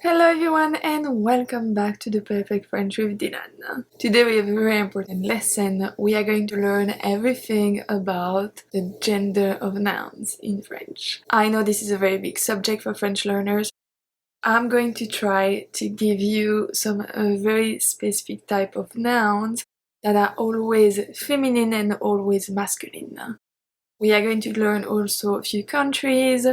Hello everyone and welcome back to the Perfect French with Dylane. Today we have a very important lesson. We are going to learn everything about the gender of nouns in French. I know this is a very big subject for French learners. I'm going to try to give you some very specific type of nouns that are always feminine and always masculine. We are going to learn also a few countries.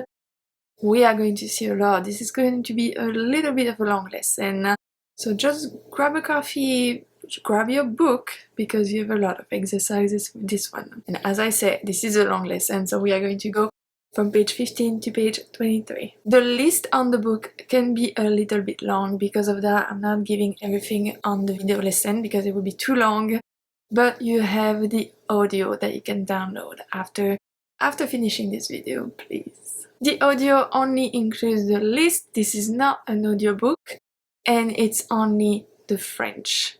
We are going to see a lot. This is going to be a little bit of a long lesson. So just grab a coffee, grab your book, because you have a lot of exercises with this one. And as I said, this is a long lesson, so we are going to go from page 15 to page 23. The list on the book can be a little bit long. Because of that, I'm not giving everything on the video lesson because it would be too long. But you have the audio that you can download after finishing this video, please. The audio only includes the list. This is not an audiobook, and it's only the French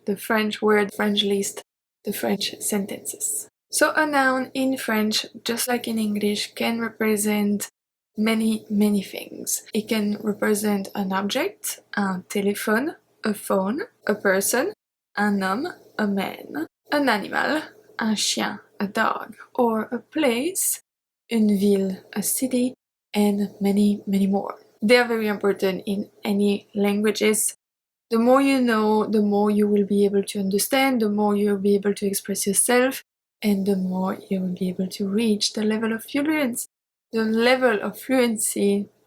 word, French list, the French sentences. So a noun in French, just like in English, can represent many things. It can represent an object, un téléphone, a phone, a person, un homme, a man, an animal, un chien, a dog, or a place, une ville, a city, and many more. They are very important in any languages. The more you know, the more you will be able to understand, the more you will be able to express yourself, and the more you will be able to reach the level of fluency,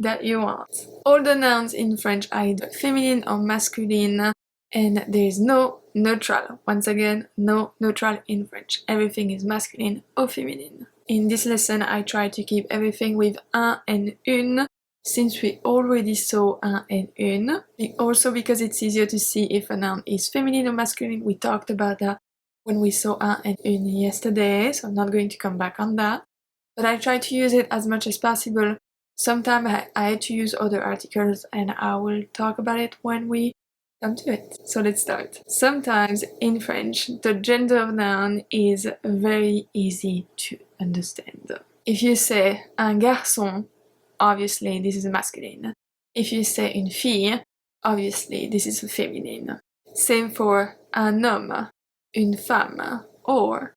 that you want. All the nouns in French are either feminine or masculine, and there is no neutral. Once again, no neutral in French. Everything is masculine or feminine. In this lesson, I try to keep everything with un and une, since we already saw un and une. Also because it's easier to see if a noun is feminine or masculine. We talked about that when we saw un and une yesterday, so I'm not going to come back on that. But I try to use it as much as possible. Sometimes I had to use other articles, and I will talk about it when we come to it. So let's start. Sometimes in French, the gender of noun is very easy to understand. If you say un garçon, obviously this is masculine. If you say une fille, obviously this is feminine. Same for un homme, une femme, or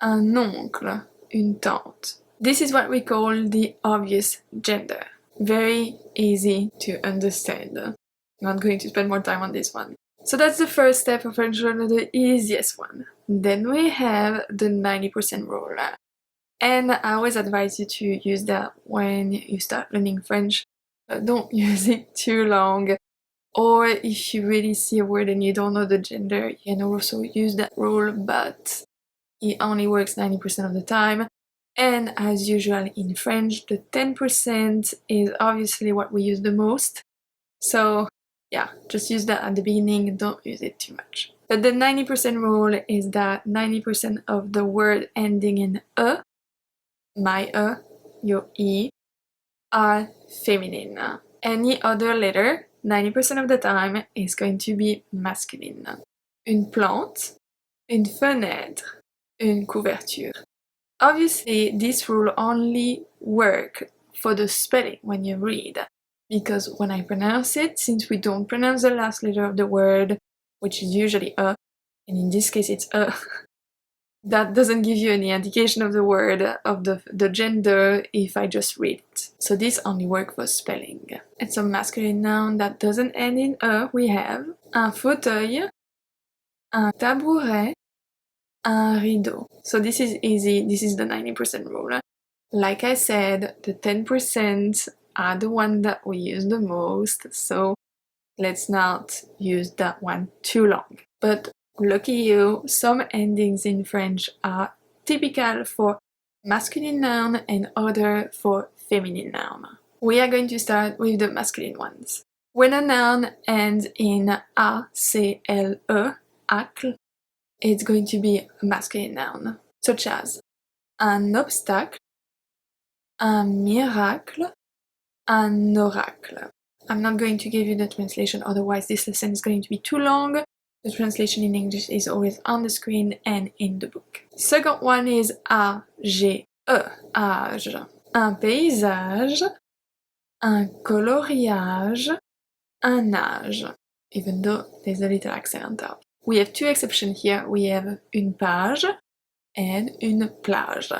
un oncle, une tante. This is what we call the obvious gender. Very easy to understand. I'm not going to spend more time on this one. So that's the first step of French learner, the easiest one. Then we have the 90% rule. And I always advise you to use that when you start learning French. Don't use it too long. Or if you really see a word and you don't know the gender, you can also use that rule, but it only works 90% of the time. And as usual in French, the 10% is obviously what we use the most. So yeah, just use that at the beginning, don't use it too much. But the 90% rule is that 90% of the word ending in e, my e, your e, are feminine. Any other letter, 90% of the time, is going to be masculine. Une plante, une fenêtre, une couverture. Obviously, this rule only works for the spelling when you read, because when I pronounce it, since we don't pronounce the last letter of the word, which is usually a, and in this case it's a, that doesn't give you any indication of the word, of the gender, if I just read it. So this only works for spelling. And some masculine noun that doesn't end in a, we have un fauteuil, un tabouret, un rideau. So this is easy, this is the 90% rule. Like I said, the 10% are the one that we use the most, so let's not use that one too long. But lucky you, some endings in French are typical for masculine noun and other for feminine noun. We are going to start with the masculine ones. When a noun ends in ACLE, ACLE, it's going to be a masculine noun, such as un obstacle, un miracle, un oracle. I'm not going to give you the translation, otherwise this lesson is going to be too long. The translation in English is always on the screen and in the book. Second one is AGE, âge. Un paysage, un coloriage, un âge, even though there's a little accent on top. We have two exceptions here. We have une page and une plage.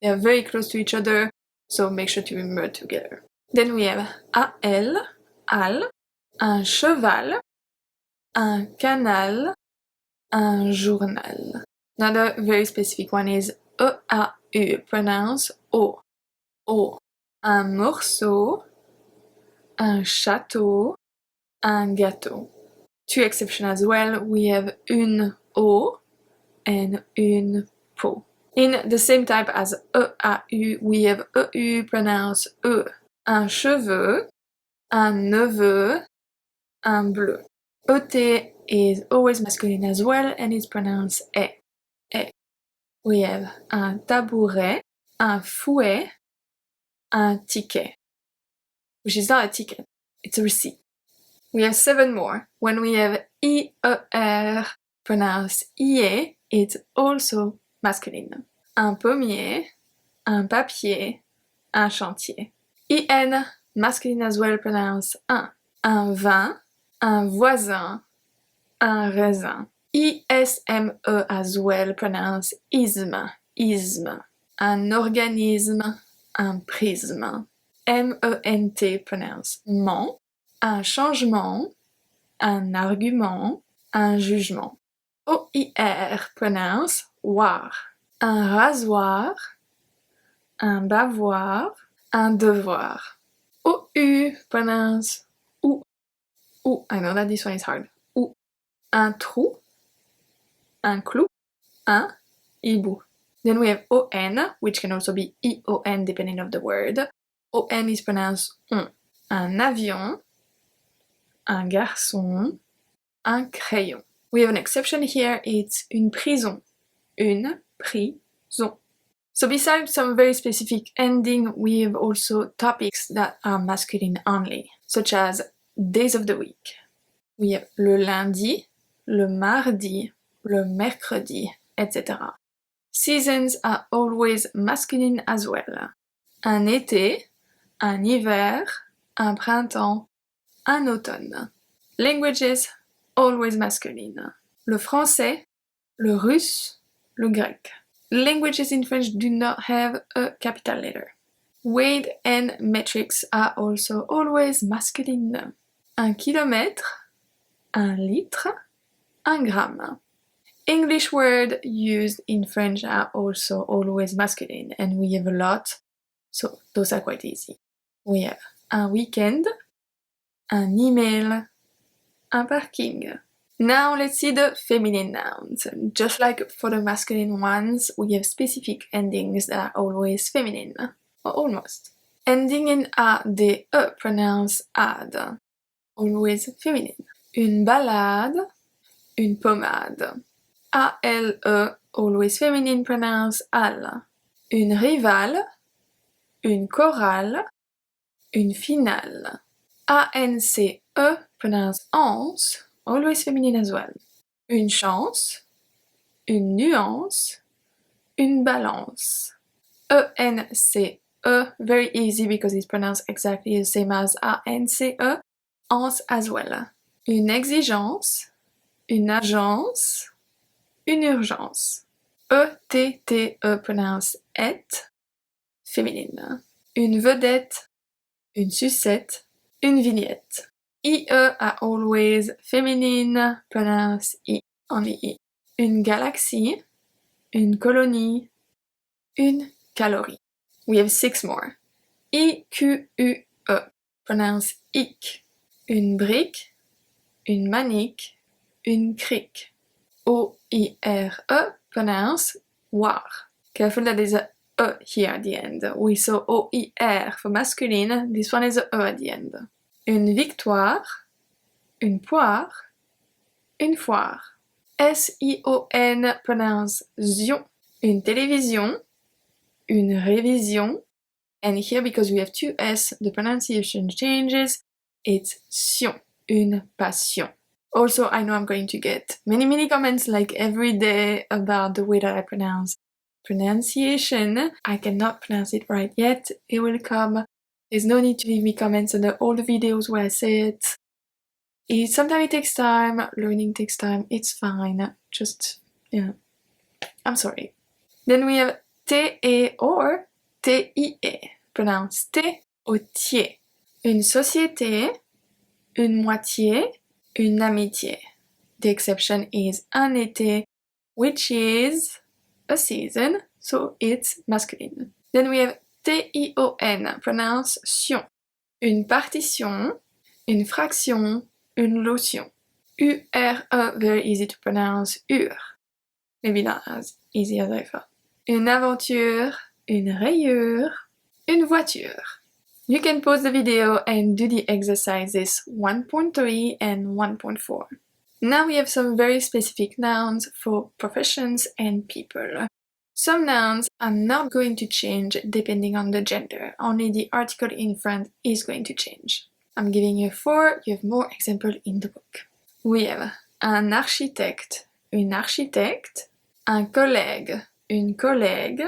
They are very close to each other, so make sure to remember together. Then we have AL, al, un cheval, un canal, un journal. Another very specific one is EAU, pronounce O. O. Un morceau, un château, un gâteau. Two exceptions as well. We have une eau and une peau. In the same type as EAU, we have EU pronounced E. Un cheveu, un neveu, un bleu. ET is always masculine as well and is pronounced E. E. We have un tabouret, un fouet, un ticket, which is not a ticket, it's a receipt. We have 7 more. When we have IER pronounced IE, it's also masculine. Un pommier, un papier, un chantier. IN, masculine as well, pronounced un vin, un voisin, un raisin. ISME as well, pronounced isme, isme. Un organisme, un prisme. MENT, pronounced ment. Un changement, un argument, un jugement. OIR, pronounced war. Un rasoir, un bavoir, un devoir. OU, pronounced ou. Ou, I know that this one is hard. Ou. Un trou, un clou, un hibou. Then we have ON, which can also be EON depending on the word. ON is pronounced on. Un avion, un garçon, un crayon. We have an exception here, it's une prison. Une prison. So besides some very specific ending, we have also topics that are masculine only, such as days of the week. We have le lundi, le mardi, le mercredi, etc. Seasons are always masculine as well. Un été, un hiver, un printemps, un automne. Languages, always masculine. Le français, le russe, le grec. Languages in French do not have a capital letter. Weight and metrics are also always masculine. Un kilomètre, un litre, un gramme. English words used in French are also always masculine, and we have a lot, so those are quite easy. We have un weekend, un email, un parking. Now let's see the feminine nouns. Just like for the masculine ones, we have specific endings that are always feminine, or almost. Ending in ADE, pronounced ad, always feminine. Une balade, une pommade. ALE, always feminine, pronounced al. Une rivale, une chorale, une finale. ANCE, pronounced anse, always feminine as well. Une chance, une nuance, une balance. ENCE, very easy because it's pronounced exactly the same as ANCE, anse as well. Une exigence, une agence, une urgence. ETTE, pronounced et, féminine. Une vedette, une sucette, une vignette. IE are always feminine, pronounced I, only I. Une galaxie, une colonie, une calorie. We have 6 more. IQUE, pronounced ick. Une brique, une manique, une crique. OIRE, pronounced war. Careful that there's a E here at the end. We saw OIR for masculine, this one is a E at the end. Une victoire, une poire, une foire. SION, pronounced zion. Une télévision, une révision, and here because we have 2 S, the pronunciation changes, it's sion, une passion. Also, I know I'm going to get many comments like every day about the way that I pronounce pronunciation. I cannot pronounce it right yet, it will come. There's no need to leave me comments under all the videos where I say it. Sometimes it takes time, learning takes time, it's fine, just, I'm sorry. Then we have TE or TIE, pronounced T ou tiers. Une société, une moitié, une amitié. The exception is un été, which is a season, so it's masculine. Then we have TION, pronounced sion. Une partition, une fraction, une lotion. URE, very easy to pronounce, ur. Maybe not as easy as I thought. Une aventure, une rayure, une voiture. You can pause the video and do the exercises 1.3 and 1.4. Now we have some very specific nouns for professions and people. Some nouns are not going to change depending on the gender, only the article in front is going to change. I'm giving you 4, you have more examples in the book. We have un architecte, une architecte, un collègue, une collègue,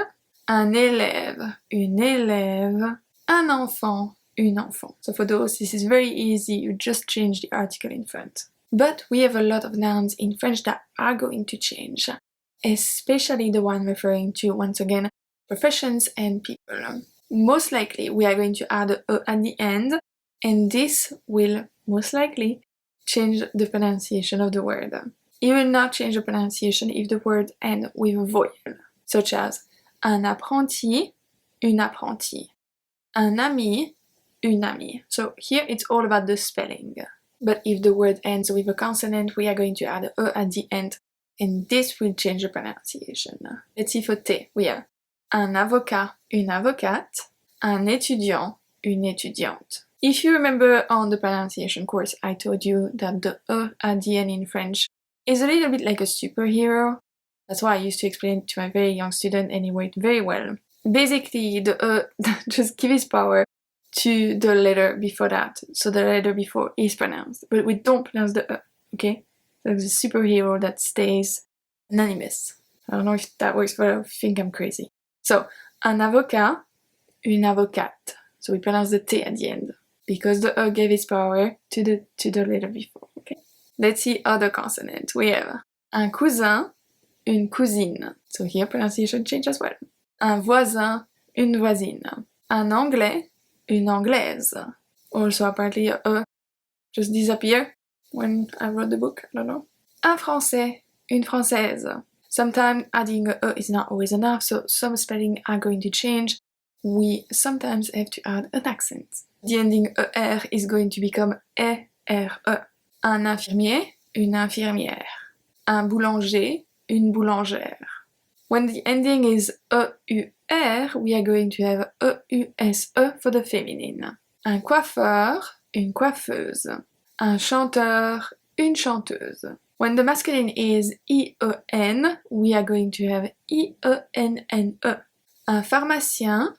un élève, une élève, un enfant, une enfant. So for those, this is very easy, you just change the article in front. But we have a lot of nouns in French that are going to change, especially the one referring to, once again, professions and people. Most likely, we are going to add a at the end, and this will most likely change the pronunciation of the word. It will not change the pronunciation if the word ends with a voyelle, such as un apprenti, une apprentie, un ami, une amie. So here it's all about the spelling. But if the word ends with a consonant, we are going to add a at the end, and this will change the pronunciation. Let's see for T. We have un avocat, une avocate, un étudiant, une étudiante. If you remember on the pronunciation course, I told you that the at the end in French is a little bit like a superhero. That's why I used to explain it to my very young student, and it worked very well. Basically, the just gives power to the letter before that, so the letter before is pronounced, but we don't pronounce the okay? So it's a superhero that stays anonymous. I don't know if that works, but I think I'm crazy. So, un avocat, une avocate. So we pronounce the T at the end, because the gave its power to the letter before, okay? Let's see other consonants. We have un cousin, une cousine. So here pronunciation change as well. Un voisin, une voisine. Un anglais, une anglaise. Also apparently a just disappear when I wrote the book, I don't know. Un français, une française. Sometimes adding a is not always enough, so some spelling are going to change. We sometimes have to add an accent. The ending er is going to become e, r, e. Un infirmier, une infirmière. Un boulanger, une boulangère. When the ending is e-u-r, we are going to have e-u-s-e for the feminine. Un coiffeur, une coiffeuse. Un chanteur, une chanteuse. When the masculine is I-E-N, we are going to have I-E-N-N-E. Un pharmacien,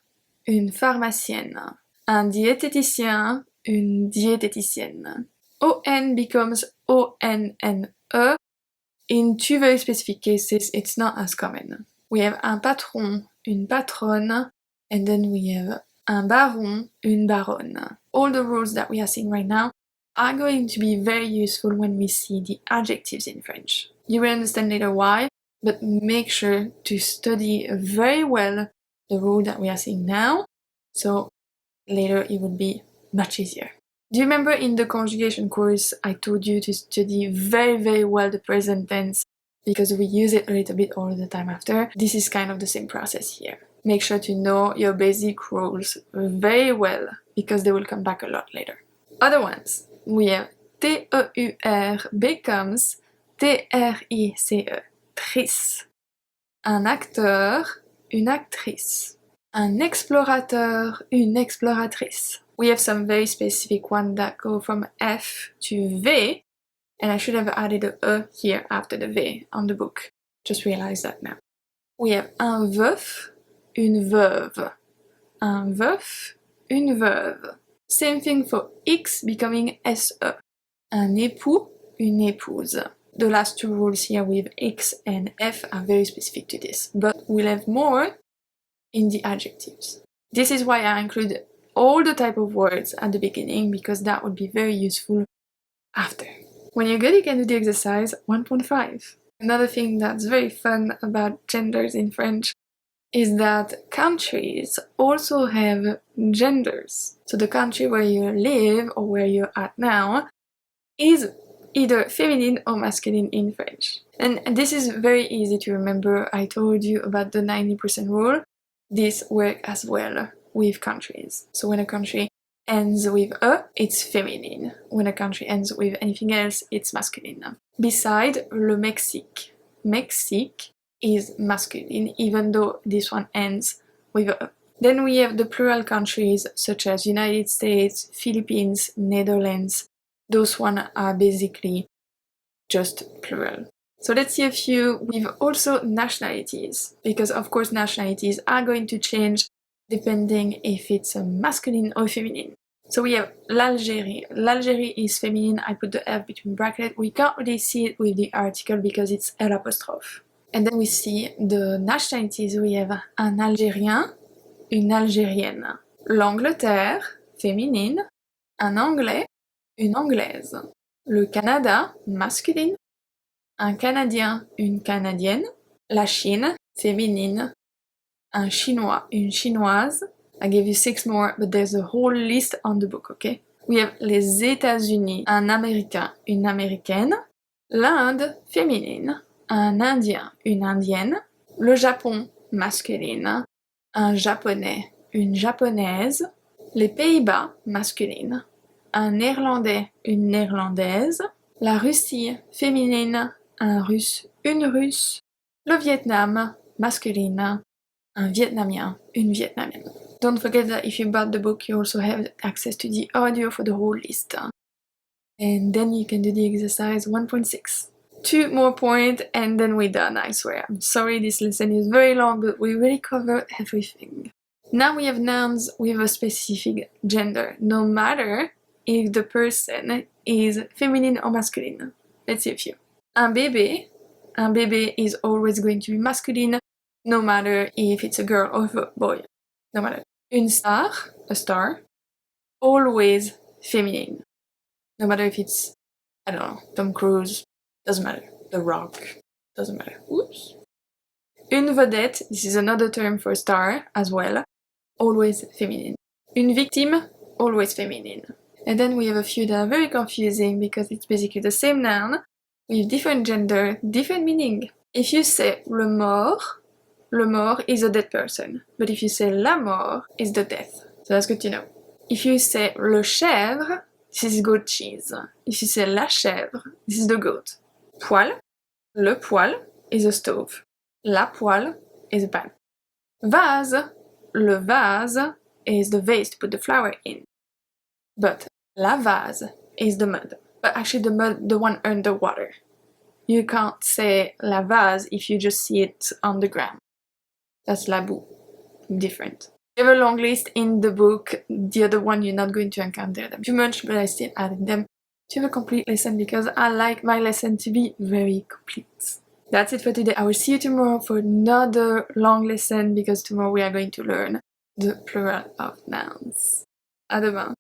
une pharmacienne. Un diététicien, une diététicienne. O-N becomes O-N-N-E. In 2 very specific cases, it's not as common. We have un patron, une patronne, and then we have un baron, une baronne. All the rules that we are seeing right now are going to be very useful when we see the adjectives in French. You will understand later why, but make sure to study very well the rule that we are seeing now, so later it will be much easier. Do you remember in the conjugation course I told you to study very well the present tense because we use it a little bit all the time after? This is kind of the same process here. Make sure to know your basic rules very well because they will come back a lot later. Other ones, we have T-E-U-R becomes T-R-I-C-E, trice. Un acteur, une actrice. Un explorateur, une exploratrice. We have some very specific ones that go from F to V, and I should have added a E here after the V on the book. Just realized that now. We have un veuf, une veuve. Un veuf, une veuve. Same thing for X becoming SE. Un époux, une épouse. The last 2 rules here with X and F are very specific to this, but we'll have more in the adjectives. This is why I include all the type of words at the beginning, because that would be very useful after. When you're good, you can do the exercise 1.5. Another thing that's very fun about genders in French is that countries also have genders. So the country where you live or where you're at now is either feminine or masculine in French. And this is very easy to remember. I told you about the 90% rule. This works as well with countries. So when a country ends with a, it's feminine. When a country ends with anything else, it's masculine. Beside le Mexique. Mexique is masculine, even though this one ends with a. Then we have the plural countries such as United States, Philippines, Netherlands. Those ones are basically just plural. So let's see a few with also nationalities, because of course nationalities are going to change depending if it's a masculine or feminine. So we have l'Algérie. L'Algérie is feminine. I put the F between brackets. We can't really see it with the article because it's L'. And then we see the nationalities. We have un Algérien, une Algérienne. L'Angleterre, féminine. Un Anglais, une Anglaise. Le Canada, masculine. Un Canadien, une Canadienne. La Chine, féminine. Un Chinois, une Chinoise. I gave you 6 more, but there's a whole list on the book, okay? We have les États-Unis, un Américain, une Américaine. L'Inde, féminine. Un Indien, une Indienne. Le Japon, masculine. Un Japonais, une Japonaise. Les Pays-Bas, masculine. Un Néerlandais, une Néerlandaise. La Russie, féminine. Un Russe, une Russe. Le Vietnam, masculine. Un Vietnamien, une Vietnamienne. Don't forget that if you bought the book, you also have access to the audio for the whole list. And then you can do the exercise 1.6. 2 more points and then we're done, I swear. I'm sorry this lesson is very long, but we really covered everything. Now we have nouns with a specific gender, no matter if the person is feminine or masculine. Let's see a few. Un bébé is always going to be masculine, no matter if it's a girl or a boy. No matter. Une star, a star, always feminine. No matter if it's, I don't know, Tom Cruise, doesn't matter. The Rock, doesn't matter. Oops. Une vedette, this is another term for star as well, always feminine. Une victime, always feminine. And then we have a few that are very confusing because it's basically the same noun with different gender, different meaning. If you say le mort is a dead person. But if you say la mort, it's the death. So that's good to know. If you say le chèvre, this is goat cheese. If you say la chèvre, this is the goat. Poêle, le poêle is a stove. La poêle is a pan. Vase, le vase is the vase to put the flower in. But la vase is the mud. But actually the mud, the one underwater. You can't say la vase if you just see it on the ground. That's la boue. Different. We have a long list in the book. The other one you're not going to encounter them too much, but I still added them to have a complete lesson because I like my lesson to be very complete. That's it for today. I will see you tomorrow for another long lesson because tomorrow we are going to learn the plural of nouns. À demain.